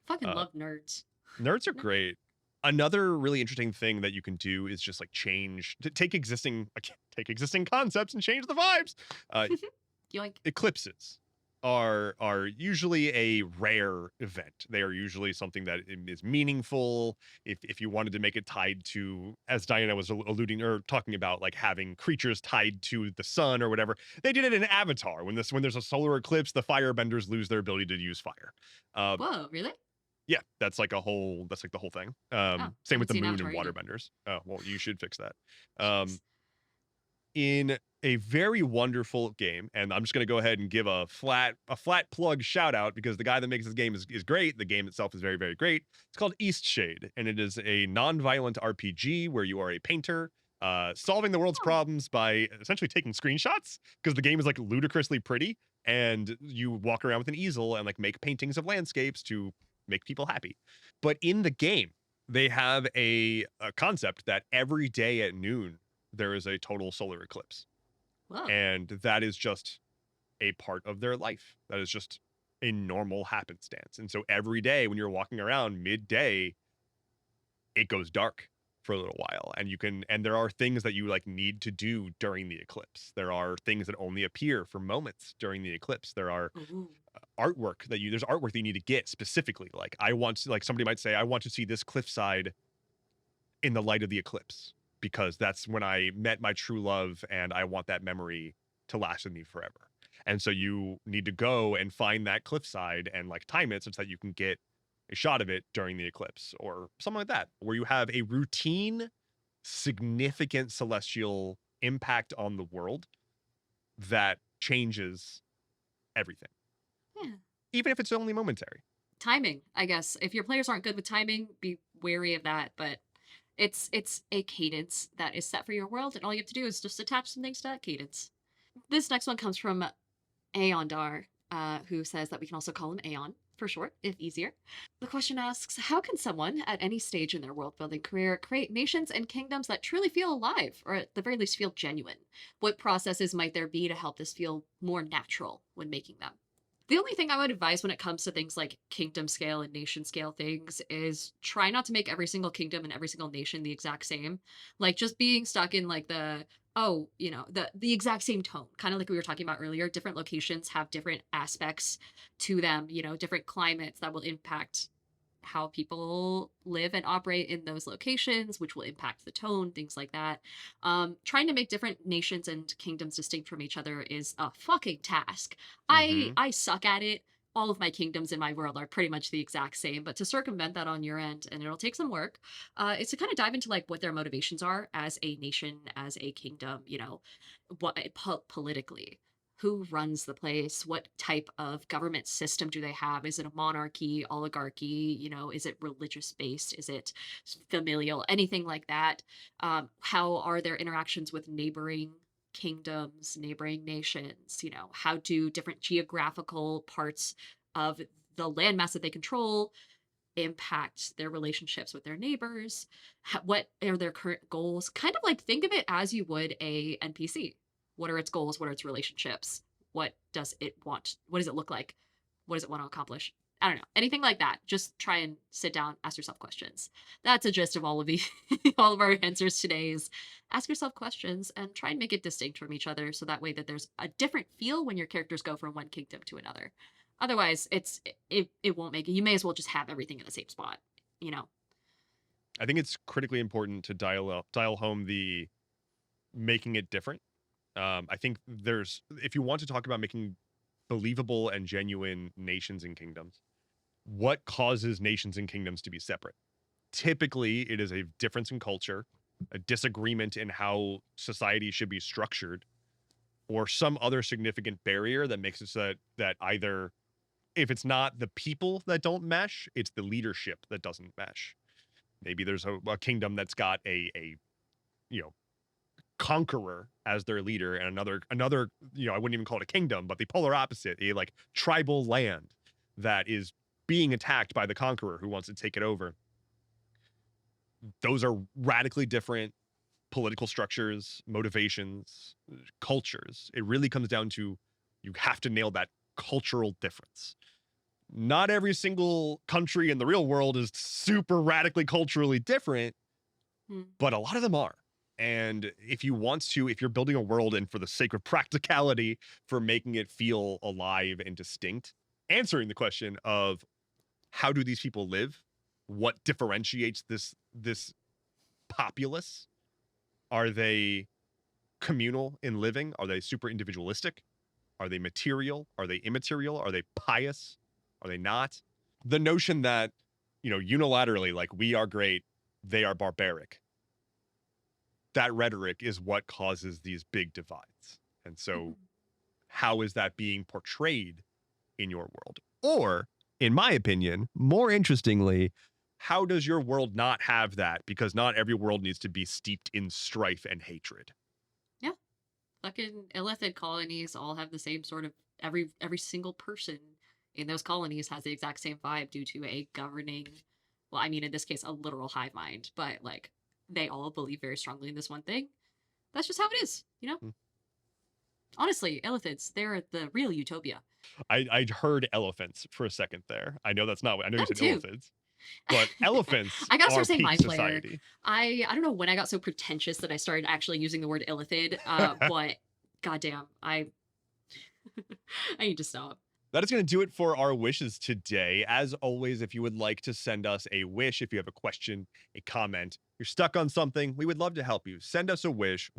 Fucking Uh love nerds. nerds are great. Another really interesting thing that you can do is just like take existing concepts and change the vibes. Uh, Yoink. eclipses are usually a rare event. They are usually something that is meaningful. If you wanted to make it tied to, as Diana was alluding or talking about, like having creatures tied to the sun or whatever, they did it in Avatar. When there's a solar eclipse, the firebenders lose their ability to use fire. Uh, Whoa, really? yeah, that's like the whole thing. Oh, Same with haven't the seen moon Avatar and either. waterbenders. Oh well, you should fix that. Jeez. Um, in a very wonderful game, and I'm just going to go ahead and give a flat plug shout out because the guy that makes this game is great. The game itself is very very great. It's called Eastshade, and it is a non-violent RPG where you are a painter solving the world's Oh, problems by essentially taking screenshots because the game is like ludicrously pretty, and you walk around with an easel and like make paintings of landscapes to make people happy. But in the game, they have a concept that every day at noon there is a total solar eclipse. whoa. And that is just a part of their life. That is just a normal happenstance. And so every day when you're walking around midday, it goes dark for a little while. And there are things that you like need to do during the eclipse. There are things that only appear for moments during the eclipse. There are Ooh. there's artwork that you need to get specifically. Like I want to, like somebody might say, I want to see this cliffside in the light of the eclipse because that's when I met my true love and I want that memory to last with me forever. And so you need to go and find that cliffside and like time it such that you can get a shot of it during the eclipse or something like that, where you have a routine, significant celestial impact on the world that changes everything, Yeah. even if it's only momentary. Timing, I guess. If your players aren't good with timing, be wary of that. But it's a cadence that is set for your world, and all you have to do is just attach some things to that cadence. This next one comes from Aeondar, who says that we can also call him Aeon for short, if easier. The question asks, how can someone at any stage in their world building career create nations and kingdoms that truly feel alive, or at the very least feel genuine? What processes might there be to help this feel more natural when making them? The only thing I would advise when it comes to things like kingdom scale and nation scale things is try not to make every single kingdom and every single nation the exact same. Like just being stuck in like the oh, the exact same tone. Kind of like we were talking about earlier, different locations have different aspects to them, different climates that will impact how people live and operate in those locations, which will impact the tone, things like that. Trying to make different nations and kingdoms distinct from each other is a fucking task. I Mm-hmm. I suck at it. All of my kingdoms in my world are pretty much the exact same, but to circumvent that on your end, and it'll take some work, is to kind of dive into like what their motivations are as a nation, as a kingdom, what politically, who runs the place, what type of government system do they have, is it a monarchy, oligarchy, is it religious based, is it familial, anything like that. How are their interactions with neighboring kingdoms, neighboring nations, how do different geographical parts of the landmass that they control impact their relationships with their neighbors, what are their current goals, kind of like think of it as you would a npc. What are its goals? What are its relationships? What does it want? What does it look like? What does it want to accomplish? I don't know. Anything like that. Just try and sit down, ask yourself questions. That's a gist of all of the all of our answers today is ask yourself questions and try and make it distinct from each other so that way that there's a different feel when your characters go from one kingdom to another. Otherwise, it won't make it. You may as well just have everything in the same spot, you know. I think it's critically important to dial home the making it different. I think if you want to talk about making believable and genuine nations and kingdoms, what causes nations and kingdoms to be separate? Typically, it is a difference in culture, a disagreement in how society should be structured, or some other significant barrier that makes it so that either, if it's not the people that don't mesh, it's the leadership that doesn't mesh. Maybe there's a kingdom that's got a you know conqueror as their leader, and another I wouldn't even call it a kingdom, but the polar opposite, a like tribal land that is being attacked by the conqueror who wants to take it over. Those are radically different political structures, motivations, cultures. It really comes down to you have to nail that cultural difference. not every single country in the real world is super radically culturally different, Hmm. but a lot of them are. And if you're building a world and for the sake of practicality, for making it feel alive and distinct, answering the question of how do these people live? What differentiates this populace? Are they communal in living? Are they super individualistic? Are they material? Are they immaterial? Are they pious? Are they not? The notion that, unilaterally, like, we are great, they are barbaric. That rhetoric is what causes these big divides. And so, how is that being portrayed in your world? Or, in my opinion, more interestingly, how does your world not have that? Because not every world needs to be steeped in strife and hatred. Yeah. Fucking illithid colonies all have the same sort of every single person in those colonies has the exact same vibe due to a governing, well, I mean, in this case, a literal hive mind, but like they all believe very strongly in this one thing. That's just how it is, you know? Hmm. Honestly, illithids, they're the real utopia. I'd heard elephants for a second there. I know that's not what I know you Them said too. illithids, but elephants I gotta are start saying peak mind flayer. society. I don't know when I got so pretentious that I started actually using the word illithid, but goddamn, I need to stop. That is going to do it for our wishes today. As always, if you would like to send us a wish, if you have a question, a comment, you're stuck on something, we would love to help you. Send us a wish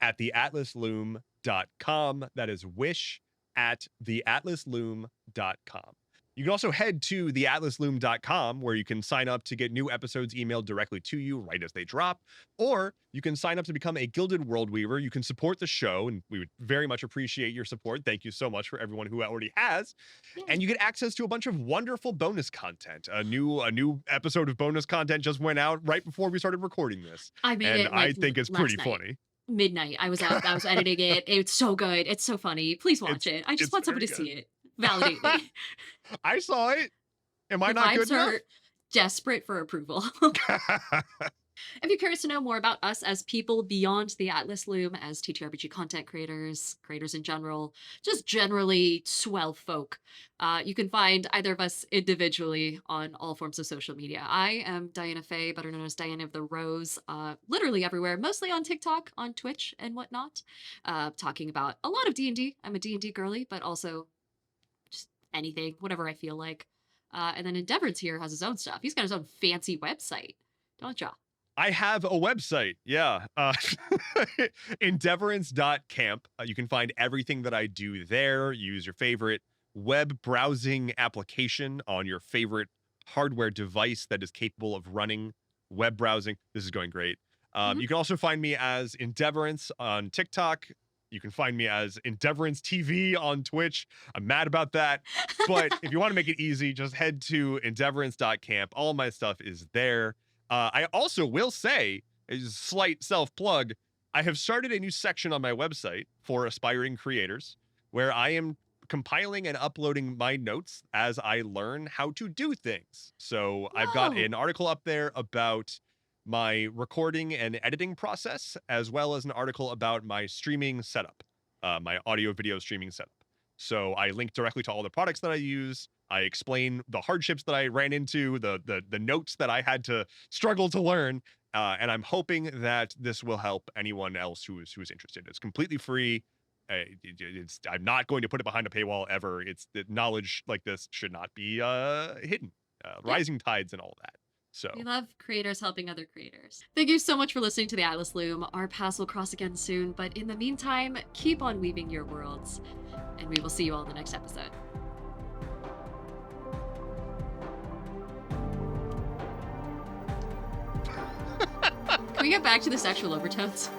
at theatlasloom.com. That is wish at theatlasloom.com. You can also head to theatlasloom.com where you can sign up to get new episodes emailed directly to you right as they drop, or you can sign up to become a Gilded World Weaver. You can support the show, and we would very much appreciate your support. Thank you so much for everyone who already has. Yay. And you get access to a bunch of wonderful bonus content. A new episode of bonus content just went out right before we started recording this. I made And it like I think it's last pretty night. funny. Midnight. I was editing it. It's so good. It's so funny. Please watch it. I just it's want somebody very to see good. it. Validate me. I saw it. Am I The not good vibes are enough? desperate for approval. If you're curious to know more about us as people beyond the Atlas Loom, as TTRPG content creators in general, just generally swell folk, you can find either of us individually on all forms of social media. I am Diana Faye, better known as Diana of the Rose, literally everywhere, mostly on TikTok, on Twitch, and whatnot, talking about a lot of D&D. I'm a D&D girly, but also just anything, whatever I feel like. And then Endeavorance here has his own stuff. He's got his own fancy website, don't ya? I have a website. Yeah. Endeavorance.camp. You can find everything that I do there. Use your favorite web browsing application on your favorite hardware device that is capable of running web browsing. This is going great. You can also find me as Endeavorance on TikTok. You can find me as Endeavorance TV on Twitch. I'm mad about that. But if you want to make it easy, just head to endeavorance.camp. All my stuff is there. I also will say, a slight self-plug, I have started a new section on my website for aspiring creators where I am compiling and uploading my notes as I learn how to do things. So I've got Whoa. an article up there about my recording and editing process, as well as an article about my streaming setup, my audio video streaming setup. So I link directly to all the products that I use. I explain the hardships that I ran into, the notes that I had to struggle to learn, and I'm hoping that this will help anyone else who is interested. It's completely free. I'm not going to put it behind a paywall ever. It's the knowledge like this should not be hidden. Rising tides and all that. So We love creators helping other creators. Thank you so much for listening to the Atlas Loom. Our paths will cross again soon, but in the meantime, keep on weaving your worlds, and we will see you all in the next episode. Can we get back to the sexual overtones?